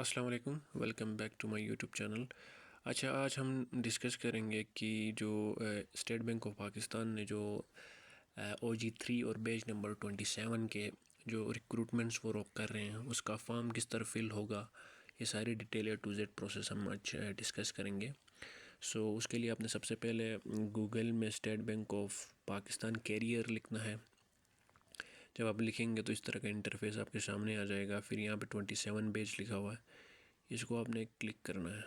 अस्सलाम वालेकुम, welcome back to my YouTube channel. अच्छा, आज हम डिस्कस करेंगे कि जो स्टेट बैंक ऑफ पाकिस्तान ने जो OG3 और बैच नंबर 27 के जो रिक्रूटमेंट्स वो रोक कर रहे हैं, उसका फॉर्म किस तरह फिल होगा, ये सारी detail A to Z process हम आज डिस्कस करेंगे। उसके लिए आपने सबसे पहले गूगल में State Bank of Pakistan career लिखना है। जब आप लिखेंगे तो इस तरह का इंटरफेस आपके सामने आ जाएगा। फिर यहाँ पे 27 बैच लिखा हुआ है, इसको आपने क्लिक करना है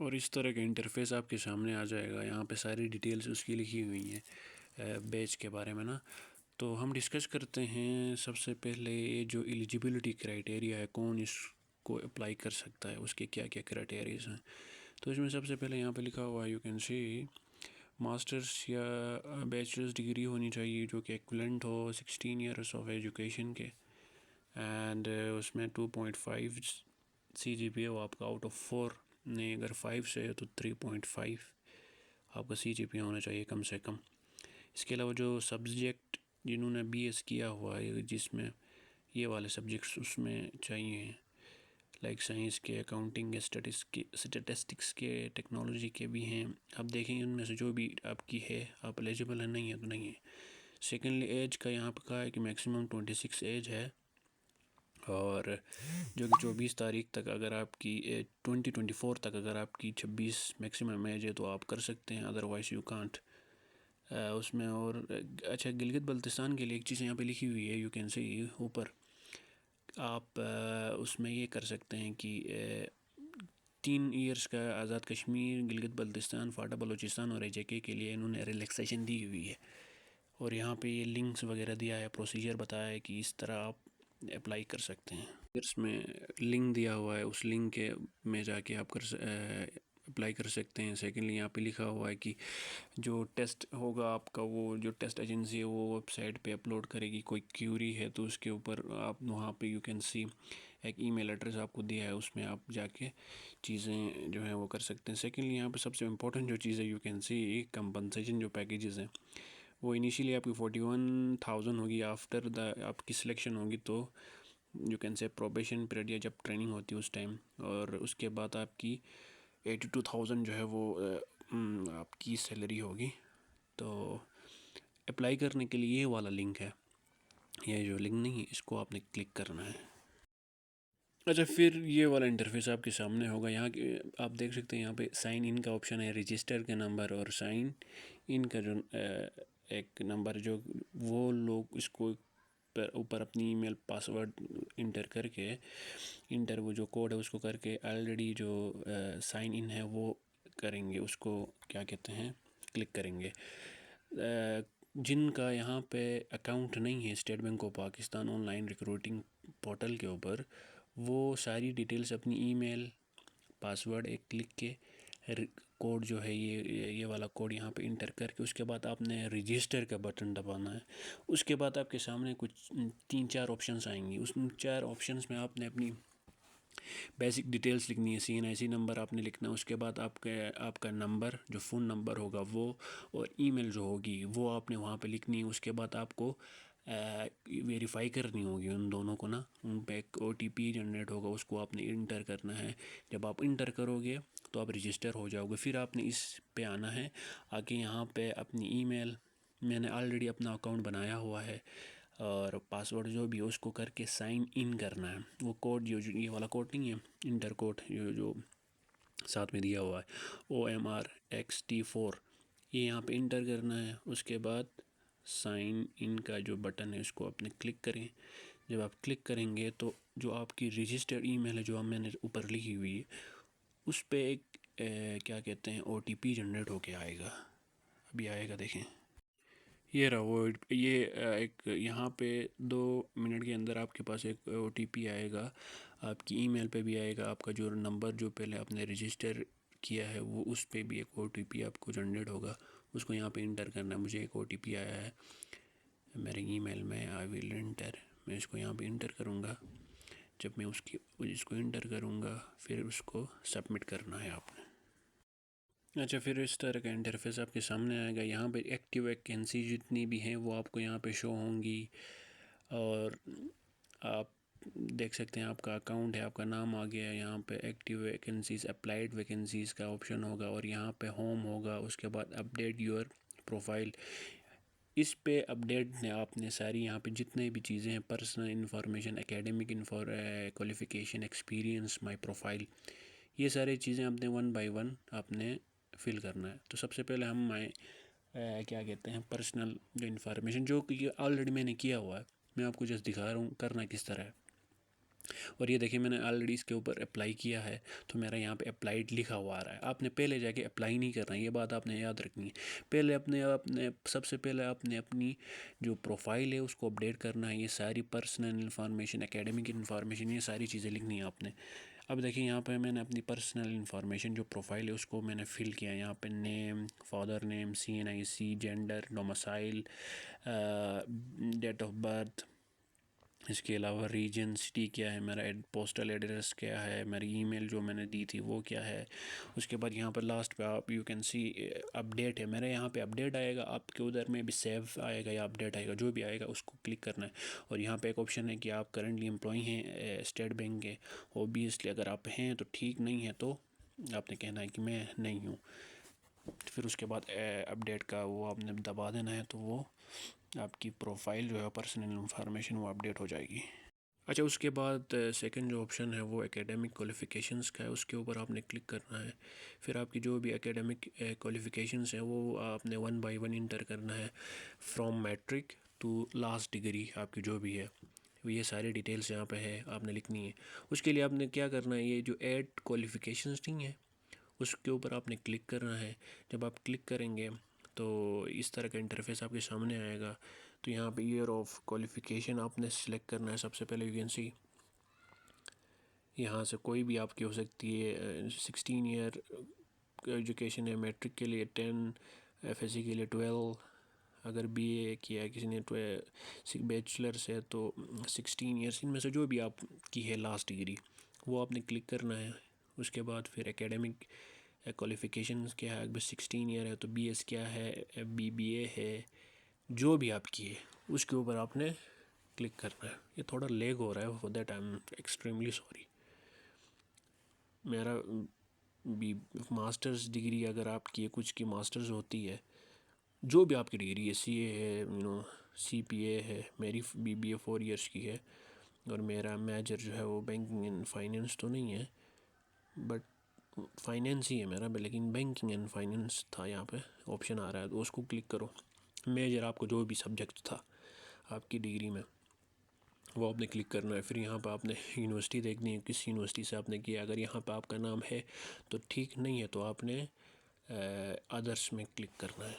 और इस तरह का इंटरफेस आपके सामने आ जाएगा। यहाँ पे सारी डिटेल्स उसकी लिखी हुई हैं बैच के बारे में ना। तो हम डिस्कस करते हैं सबसे पहले जो एलिजिबिलिटी क्राइटेरिया है, कौन इसको अप्लाई कर सकता है, उसके क्या क्या क्राइटेरियाज हैं। तो इसमें सबसे पहले यहाँ पे लिखा हुआ है, यू कैन सी मास्टर्स या बैचलर्स डिग्री होनी चाहिए जो कि एक्विवेलेंट हो 16 ईयर्स ऑफ एजुकेशन के। एंड उसमें 2.5 CGPA हो आपका आउट ऑफ 4, नहीं अगर 5 से है तो 3.5 आपका CGPA होना चाहिए कम से कम। इसके अलावा जो सब्जेक्ट जिन्होंने BS किया हुआ है, जिसमें ये वाले सब्जेक्ट्स उसमें चाहिए, लाइक साइंस के, अकाउंटिंग के, स्टेटिस्टिक्स के, टेक्नोलॉजी के भी हैं। आप देखेंगे उनमें से जो भी आपकी है, आप एलिजिबल है, नहीं है तो नहीं है। सेकेंडली एज का यहाँ पर कहा है कि मैक्सिमम 26 एज है, और जो कि 24 तारीख तक अगर आपकी 2024 तक अगर आपकी 26 मैक्सिमम एज है तो आप कर सकते हैं, अदरवाइज़ यू कांट उसमें। और अच्छा, गिलगित बल्तिस्तान के लिए एक चीज़ यहाँ पे लिखी हुई है, यू कैन सी ऊपर आप उसमें ये कर सकते हैं कि 3 ईयर्स का आज़ाद कश्मीर, गिलगित बल्तिस्तान, फाटा बलूचिस्तान और AJK के लिए इन्होंने रिलैक्सेशन दी हुई है। और यहाँ पे ये लिंक्स वगैरह दिया है, प्रोसीजर बताया है कि इस तरह आप अप्लाई कर सकते हैं। इसमें लिंक दिया हुआ है, उस लिंक के में जाके आप अप्लाई कर सकते हैं। सेकेंडली यहाँ पे लिखा हुआ है कि जो टेस्ट होगा आपका, वो जो टेस्ट एजेंसी है वो वेबसाइट पे अपलोड करेगी। कोई क्यूरी है तो उसके ऊपर आप वहाँ पे यू कैन सी एक ईमेल एड्रेस आपको दिया है, उसमें आप जाके चीज़ें जो हैं वो कर सकते हैं। सेकेंडली यहाँ पे सबसे इम्पोर्टेंट जो चीज़ है, यू कैन सी कंपनसेशन जो पैकेजेस हैं वो इनिशियली आपकी 41,000 होगी। आफ्टर द आपकी सिलेक्शन होगी तो you can say probation period या जब ट्रेनिंग होती है उस टाइम, और उसके बाद आपकी 82,000 जो है वो आपकी सैलरी होगी। तो अप्लाई करने के लिए ये वाला लिंक है, ये जो लिंक नहीं है इसको आपने क्लिक करना है। अच्छा, फिर ये वाला इंटरफेस आपके सामने होगा। यहाँ के आप देख सकते हैं, यहाँ पे साइन इन का ऑप्शन है, रजिस्टर का नंबर और साइन इन का जो एक नंबर, जो वो लोग इसको ऊपर अपनी ईमेल पासवर्ड इंटर करके, इंटर वो जो कोड है उसको करके ऑलरेडी जो साइन इन है वो करेंगे, उसको क्या कहते हैं, क्लिक करेंगे। जिनका यहाँ पे अकाउंट नहीं है state Bank of Pakistan online recruiting portal के ऊपर, वो सारी डिटेल्स अपनी ईमेल, पासवर्ड एक क्लिक के कोड जो है ये वाला कोड यहाँ पे इंटर करके उसके बाद आपने रजिस्टर का बटन दबाना है। उसके बाद आपके सामने कुछ 3-4 ऑप्शंस आएंगी। उस 4 ऑप्शंस में आपने अपनी बेसिक डिटेल्स लिखनी है। CNIC नंबर आपने लिखना है। उसके बाद आपका नंबर, जो फ़ोन नंबर होगा वो, और ईमेल जो होगी वो आपने वहाँ पे लिखनी है। उसके बाद आपको वेरीफाई करनी होगी उन दोनों को ना, उन पे एक OTP जनरेट होगा, उसको आपने इंटर करना है। जब आप इंटर करोगे तो आप रजिस्टर हो जाओगे। फिर आपने इस पे आना है, आके यहाँ पे अपनी ईमेल, मैंने ऑलरेडी अपना अकाउंट बनाया हुआ है, और पासवर्ड जो भी है उसको करके साइन इन करना है। वो कोड जो ये वाला कोड नहीं है, इंटर कोड जो साथ में दिया हुआ है, OMRXT4, ये यहाँ पे इंटर करना है। उसके बाद साइन इन का जो बटन है उसको आपने क्लिक करें। जब आप क्लिक करेंगे तो जो आपकी रजिस्टर्ड ईमेल है जो मैंने ऊपर लिखी हुई है, उस पर एक क्या कहते हैं OTP जनरेट होके आएगा। अभी आएगा, देखें, ये रहा वो। ये एक यहाँ पे 2 मिनट के अंदर आपके पास एक OTP आएगा, आपकी ईमेल पे भी आएगा। आपका जो नंबर जो पहले आपने रजिस्टर किया है वो, उस पे भी एक OTP आपको जनरेट होगा, उसको यहाँ पे इंटर करना है। मुझे एक OTP आया है मेरे ईमेल में, आई विल इंटर, मैं इसको यहाँ पे इंटर करूँगा। जब मैं इसको इंटर करूँगा फिर उसको सबमिट करना है आपने। अच्छा, फिर इस तरह का इंटरफेस आपके सामने आएगा। यहाँ पे एक्टिव वैकेंसी जितनी भी हैं वो आपको यहाँ पे शो होंगी, और आप देख सकते हैं आपका अकाउंट है, आपका नाम आ गया है, यहाँ पे एक्टिव वैकेंसीज़, अप्लाइड वैकेंसीज़ का ऑप्शन होगा और यहाँ पे होम होगा। उसके बाद अपडेट योर प्रोफाइल, इस पे अपडेट ने आपने सारी यहाँ पे जितने भी चीज़ें हैं, personal information, academic qualification, experience, my profile, ये सारी चीज़ें आपने वन बाय वन आपने फिल करना है। तो सबसे पहले हम क्या कहते हैं, पर्सनल जो इन्फॉर्मेशन, जो कि ऑलरेडी मैंने किया हुआ है, मैं आपको जस्ट दिखा रहा हूँ करना किस तरह है। और ये देखिए मैंने ऑलरेडी इसके ऊपर अप्लाई किया है, तो मेरा यहाँ पे अप्लाइड लिखा हुआ आ रहा है। आपने पहले जाके अप्लाई नहीं करना है, ये बात आपने याद रखनी है। पहले अपने सबसे पहले आपने अपनी जो प्रोफाइल है उसको अपडेट करना है। ये सारी पर्सनल इन्फॉर्मेशन, एकेडमिक इन्फॉर्मेशन, ये सारी चीज़ें लिखनी है आपने। अब देखिए यहाँ पे मैंने अपनी पर्सनल इन्फॉर्मेशन जो प्रोफाइल है उसको मैंने फ़िल किया। यहाँ पे name, father name, CNIC, gender, domicile, date of birth, इसके अलावा रीजन, सिटी क्या है, मेरा पोस्टल एड्रेस क्या है, मेरी ईमेल जो मैंने दी थी वो क्या है। उसके बाद यहाँ पर लास्ट पे आप यू कैन सी अपडेट है, मेरे यहाँ पे अपडेट आएगा, आपके उधर में भी सेव आएगा या अपडेट आएगा, जो भी आएगा उसको क्लिक करना है। और यहाँ पे एक ऑप्शन है कि आप करंटली एम्प्लॉय हैं स्टेट बैंक के। ओबियसली अगर आप हैं तो ठीक, नहीं है तो आपने कहना है कि मैं नहीं हूँ। फिर उसके बाद अपडेट का वो आपने दबा देना है, तो वो आपकी प्रोफाइल जो है पर्सनल इंफॉर्मेशन वो अपडेट हो जाएगी। अच्छा, उसके बाद सेकंड जो ऑप्शन है वो एकेडमिक क्वालिफ़िकेशंस का है, उसके ऊपर आपने क्लिक करना है। फिर आपकी जो भी एकेडमिक क्वालिफ़िकेशंस हैं वो आपने वन बाय वन इंटर करना है, from matric to last degree आपकी जो भी है, ये सारी डिटेल्स यहाँ पे है आपने लिखनी है। उसके लिए आपने क्या करना है, ये जो ऐड क्वालिफ़िकेशंस नहीं है उसके ऊपर आपने क्लिक करना है। जब आप क्लिक करेंगे तो इस तरह का इंटरफेस आपके सामने आएगा। तो यहाँ पे ईयर ऑफ क्वालिफ़िकेशन आपने सेलेक्ट करना है। सबसे पहले यू कैन सी यहाँ से कोई भी आपकी हो सकती है। 16 ईयर एजुकेशन है, मैट्रिक के लिए 10, FSC के लिए 12, अगर BA किया है किसी ने बैचलर्स है तो 16 ईयर्स, इनमें से जो भी आपकी है लास्ट डिग्री वो आपने क्लिक करना है। उसके बाद फिर एकेडमिक क्वालिफ़िकेशन क्या है, अगर 16 ईयर है तो BS क्या है, BBA है, जो भी आपकी है उसके ऊपर आपने क्लिक करना है। ये थोड़ा लेग हो रहा है, for that I am extremely sorry. मेरा भी मास्टर्स डिग्री अगर आपकी है, कुछ की मास्टर्स होती है, जो भी आपकी डिग्री है, CA है, CPA है, मेरी BBA 4 इयर्स की है और मेरा मेजर जो है वो बैंकिंग एंड फाइनेंस तो नहीं है, बट फाइनेंस ही है मेरा, लेकिन बैंकिंग एंड फाइनेंस था यहाँ पे ऑप्शन आ रहा है, तो उसको क्लिक करो। मेजर आपको जो भी सब्जेक्ट था आपकी डिग्री में वो आपने क्लिक करना है। फिर यहाँ पर आपने यूनिवर्सिटी देखनी है, किस यूनिवर्सिटी से आपने किया। अगर यहाँ पर आपका नाम है तो ठीक, नहीं है तो आपने अदर्स में क्लिक करना है।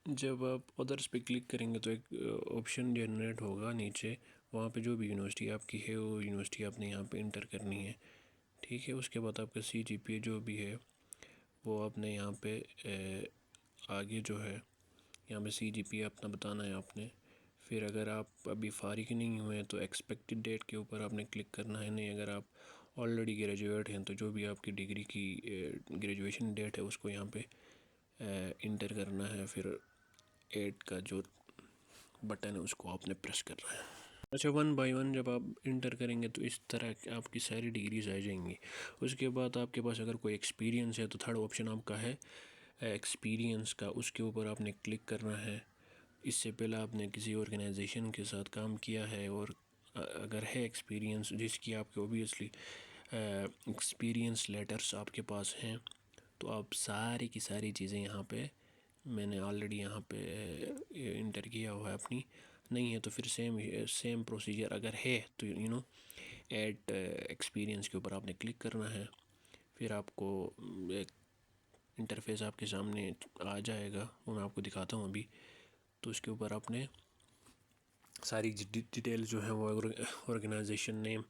जब आप अदर्स पे क्लिक करेंगे तो एक ऑप्शन जनरेट होगा नीचे, वहाँ पे जो भी यूनिवर्सिटी आपकी है वो यूनिवर्सिटी आपने यहाँ पे इंटर करनी है, ठीक है। उसके बाद आपका CGPA जो भी है वो आपने यहाँ पे आगे जो है यहाँ पे CGPA अपना बताना है आपने। फिर अगर आप अभी फारिग नहीं हुए हैं तो एक्सपेक्टेड डेट के ऊपर आपने क्लिक करना है। नहीं, अगर आप ऑलरेडी ग्रेजुएट हैं तो जो भी आपकी डिग्री की ग्रेजुएशन डेट है उसको यहाँ पे इंटर करना है। फिर ऐड का जो बटन है उसको आपने प्रेस करना है। अच्छा, वन बाय वन जब आप इंटर करेंगे तो इस तरह आपकी सारी डिग्रीज आ जाएंगी। उसके बाद आपके पास अगर कोई एक्सपीरियंस है तो थर्ड ऑप्शन आपका है एक्सपीरियंस का, उसके ऊपर आपने क्लिक करना है। इससे पहले आपने किसी ऑर्गेनाइजेशन के साथ काम किया है और अगर है एक्सपीरियंस जिसकी आपके ओबियसली एक्सपीरियंस लेटर्स आपके पास हैं, तो आप सारी की सारी चीज़ें यहाँ पे, मैंने ऑलरेडी यहाँ पे इंटर किया हुआ है अपनी। नहीं है तो फिर सेम प्रोसीजर, अगर है तो ऐड एक्सपीरियंस के ऊपर आपने क्लिक करना है। फिर आपको एक इंटरफेस आपके सामने आ जाएगा, वो मैं आपको दिखाता हूँ अभी। तो उसके ऊपर आपने सारी डिटेल जो है वो ऑर्गेनाइजेशन नेम,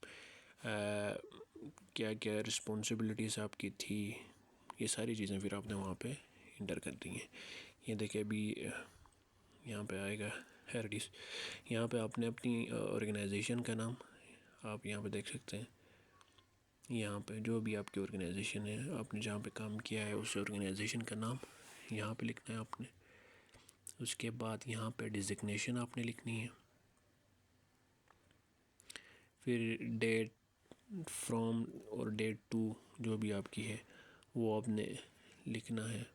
क्या क्या रिस्पॉन्सिबिलिटीज़ आपकी थी, ये सारी चीज़ें फिर आपने वहाँ पे इंटर कर दी हैं। ये देखिए अभी यहाँ पे आएगा हेरिडिस, यहाँ पे आपने अपनी ऑर्गेनाइजेशन का नाम आप यहाँ पे देख सकते हैं। यहाँ पे जो भी आपकी ऑर्गेनाइजेशन है, आपने जहाँ पे काम किया है उस ऑर्गेनाइजेशन का नाम यहाँ पे लिखना है आपने। उसके बाद यहाँ पे डिजिग्नेशन आपने लिखनी है। फिर डेट फ्रॉम और डेट टू जो भी आपकी है वो आपने लिखना है।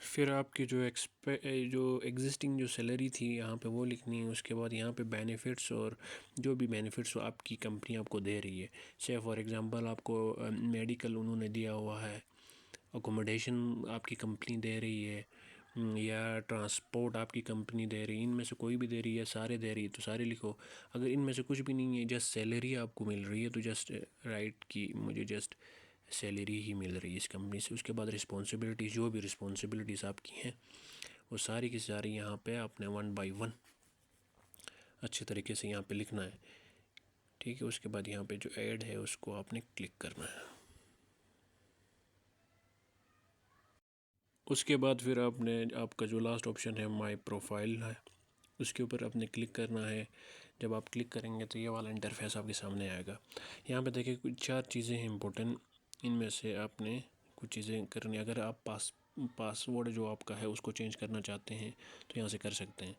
फिर आपकी जो एग्जिस्टिंग जो सैलरी थी यहाँ पे वो लिखनी है। उसके बाद यहाँ पे बेनिफिट्स और जो भी बेनिफिट्स आपकी कंपनी आपको दे रही है, से फॉर एग्जांपल आपको मेडिकल उन्होंने दिया हुआ है, अकोमोडेशन आपकी कंपनी दे रही है, या ट्रांसपोर्ट आपकी कंपनी दे रही है, इनमें से कोई भी दे रही है, सारे दे रही है तो सारे लिखो। अगर इनमें से कुछ भी नहीं है, जस्ट सैलरी आपको मिल रही है तो जस्ट राइट कि मुझे जस्ट सैलरी ही मिल रही है इस कंपनी से। उसके बाद रिस्पॉन्सिबिलिटीज़, जो भी रिस्पॉन्सिबिलिटीज़ आपकी हैं वो सारी की सारी यहाँ पे आपने 1 बाय 1 अच्छे तरीके से यहाँ पे लिखना है, ठीक है। उसके बाद यहाँ पे जो ऐड है उसको आपने क्लिक करना है। उसके बाद फिर आपने आपका जो लास्ट ऑप्शन है माय प्रोफाइल है, उसके ऊपर आपने क्लिक करना है। जब आप क्लिक करेंगे तो ये वाला इंटरफेस आपके सामने आएगा। यहाँ पे देखिए कुछ 4 चीज़ें हैं इंपॉर्टेंट, इनमें से आपने कुछ चीज़ें करनी। अगर आप पासवर्ड जो आपका है उसको चेंज करना चाहते हैं तो यहाँ से कर सकते हैं।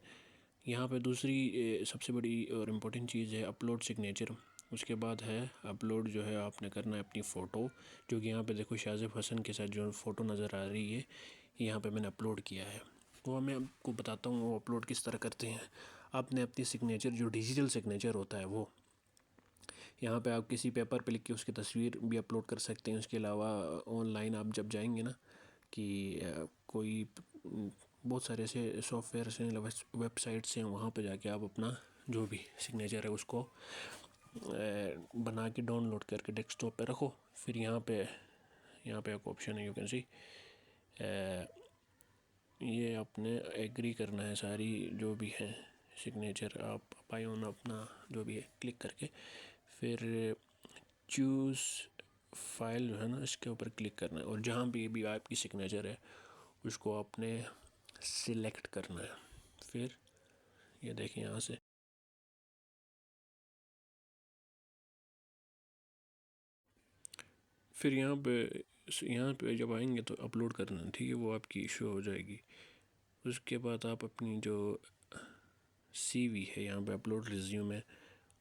यहाँ पे दूसरी सबसे बड़ी और इम्पोर्टेंट चीज़ है अपलोड सिग्नेचर। उसके बाद है अपलोड जो है आपने करना है अपनी फ़ोटो, जो कि यहाँ पे देखो शाज़िब हसन के साथ जो फ़ोटो नज़र आ रही है यहाँ पे मैंने अपलोड किया है। वो मैं आपको बताता हूँ वो अपलोड किस तरह करते हैं। आपने अपनी सिग्नेचर जो डिजिटल सिग्नेचर होता है वो यहाँ पे आप किसी पेपर पे लिख के उसकी तस्वीर भी अपलोड कर सकते हैं। उसके अलावा ऑनलाइन आप जब जाएंगे ना कि कोई बहुत सारे ऐसे सॉफ्टवेयर हैं, वेबसाइट्स हैं, वहाँ पे जाके आप अपना जो भी सिग्नेचर है उसको बना के डाउनलोड करके डेस्कटॉप पे रखो। फिर यहाँ पे एक ऑप्शन है, यू कैन सी, ये आपने एग्री करना है सारी जो भी है सिग्नेचर आप बाय ऑन अपना जो भी है क्लिक करके। फिर चूज़ फाइल जो है ना इसके ऊपर क्लिक करना है और जहाँ भी आपकी सिग्नेचर है उसको आपने सिलेक्ट करना है। फिर ये देखिए यहाँ से फिर यहाँ पे जब आएंगे तो अपलोड करना है, ठीक है, वो आपकी शो हो जाएगी। उसके बाद आप अपनी जो सीवी है यहाँ पे अपलोड रिज्यूम है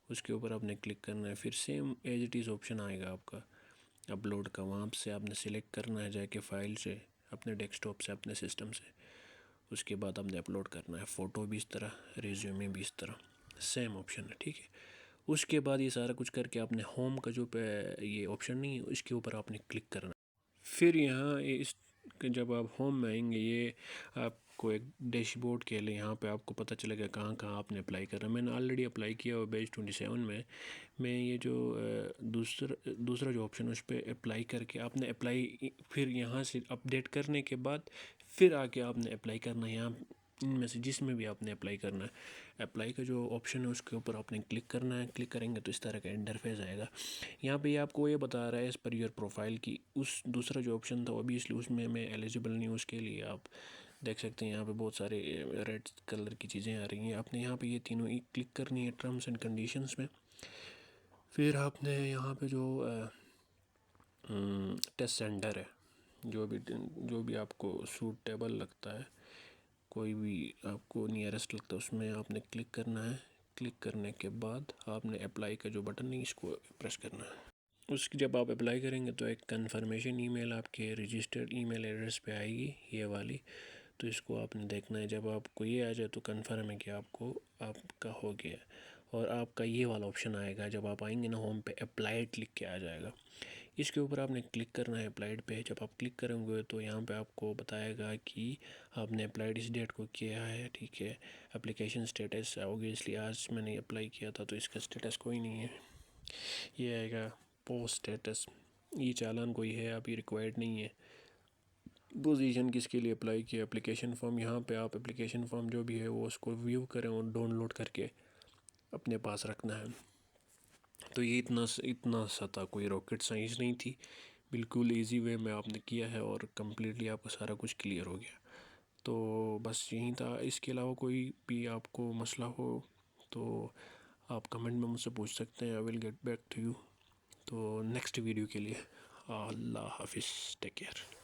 उसके ऊपर आपने क्लिक करना है। फिर same as it is option आएगा आपका अपलोड का, वहाँ से आपने सिलेक्ट करना है जाके फ़ाइल से, अपने डेस्कटॉप से, अपने सिस्टम से। उसके बाद आपने अपलोड करना है, फ़ोटो भी इस तरह, रिज्यूमे भी इस तरह, सेम ऑप्शन है, ठीक है। उसके बाद ये सारा कुछ करके आपने होम का जो पे ये ऑप्शन नहीं है इसके ऊपर आपने क्लिक करना है। फिर यहाँ इस जब आप होम में आएंगे ये आपको एक डैशबोर्ड के लिए यहाँ पे आपको पता चलेगा कहाँ कहाँ आपने अप्लाई करना है। मैंने ऑलरेडी अप्लाई किया हुआ बैच 27 में। मैं ये जो दूसरा जो ऑप्शन है उस पर अप्लाई करके आपने अप्लाई, फिर यहाँ से अपडेट करने के बाद फिर आके आपने अप्लाई करना है। यहाँ इनमें से जिसमें भी आपने अप्लाई करना है, अप्लाई का जो ऑप्शन है उसके ऊपर आपने क्लिक करना है। क्लिक करेंगे तो इस तरह का इंटरफेस आएगा। यहाँ पे आपको ये बता रहा है एज़ पर योर प्रोफाइल की उस दूसरा जो ऑप्शन था ऑब्वियसली उसमें मैं एलिजिबल नहीं हूँ उसके लिए। आप देख सकते हैं यहाँ पे बहुत सारे रेड कलर की चीज़ें आ रही हैं। आपने यहाँ पे ये तीनों ही क्लिक करनी है टर्म्स एंड कंडीशंस में। फिर आपने यहाँ पे जो टेस्ट सेंटर है, जो भी आपको सूटेबल लगता है, कोई भी आपको नियरेस्ट लगता है उसमें आपने क्लिक करना है। क्लिक करने के बाद आपने अप्लाई का जो बटन है इसको प्रेस करना है। उसकी जब आप अप्लाई करेंगे तो एक कंफर्मेशन ईमेल आपके रजिस्टर्ड ईमेल एड्रेस पे आएगी, ये वाली। तो इसको आपने देखना है। जब आपको ये आ जाए तो कंफर्म है कि आपका हो गया। और आपका ये वाला ऑप्शन आएगा जब आप आएंगे ना होम पे, अप्लाइड लिख के आ जाएगा। इसके ऊपर आपने क्लिक करना है अप्लाइड पे। जब आप क्लिक करेंगे तो यहाँ पे आपको बताएगा कि आपने अप्लाइड इस डेट को किया है, ठीक है। एप्लीकेशन स्टेटस ऑब्वियसली आज मैंने अप्लाई किया था तो इसका स्टेटस कोई नहीं है। ये आएगा पोस्ट स्टेटस, ये चालान कोई है अभी रिक्वायर्ड नहीं है। पोजीशन किसके लिए अप्लाई किया, एप्लीकेशन फॉर्म, यहाँ पे आप एप्लीकेशन फॉर्म जो भी है वो उसको व्यू करें और डाउनलोड करके अपने पास रखना है। तो ये इतना सा था, कोई रॉकेट साइंस नहीं थी, बिल्कुल इजी वे में आपने किया है और कम्प्लीटली आपको सारा कुछ क्लियर हो गया। तो बस यही था। इसके अलावा कोई भी आपको मसला हो तो आप कमेंट में मुझसे पूछ सकते हैं। I will get back to you. तो नेक्स्ट वीडियो के लिए अल्लाह हाफिज़, टेक केयर।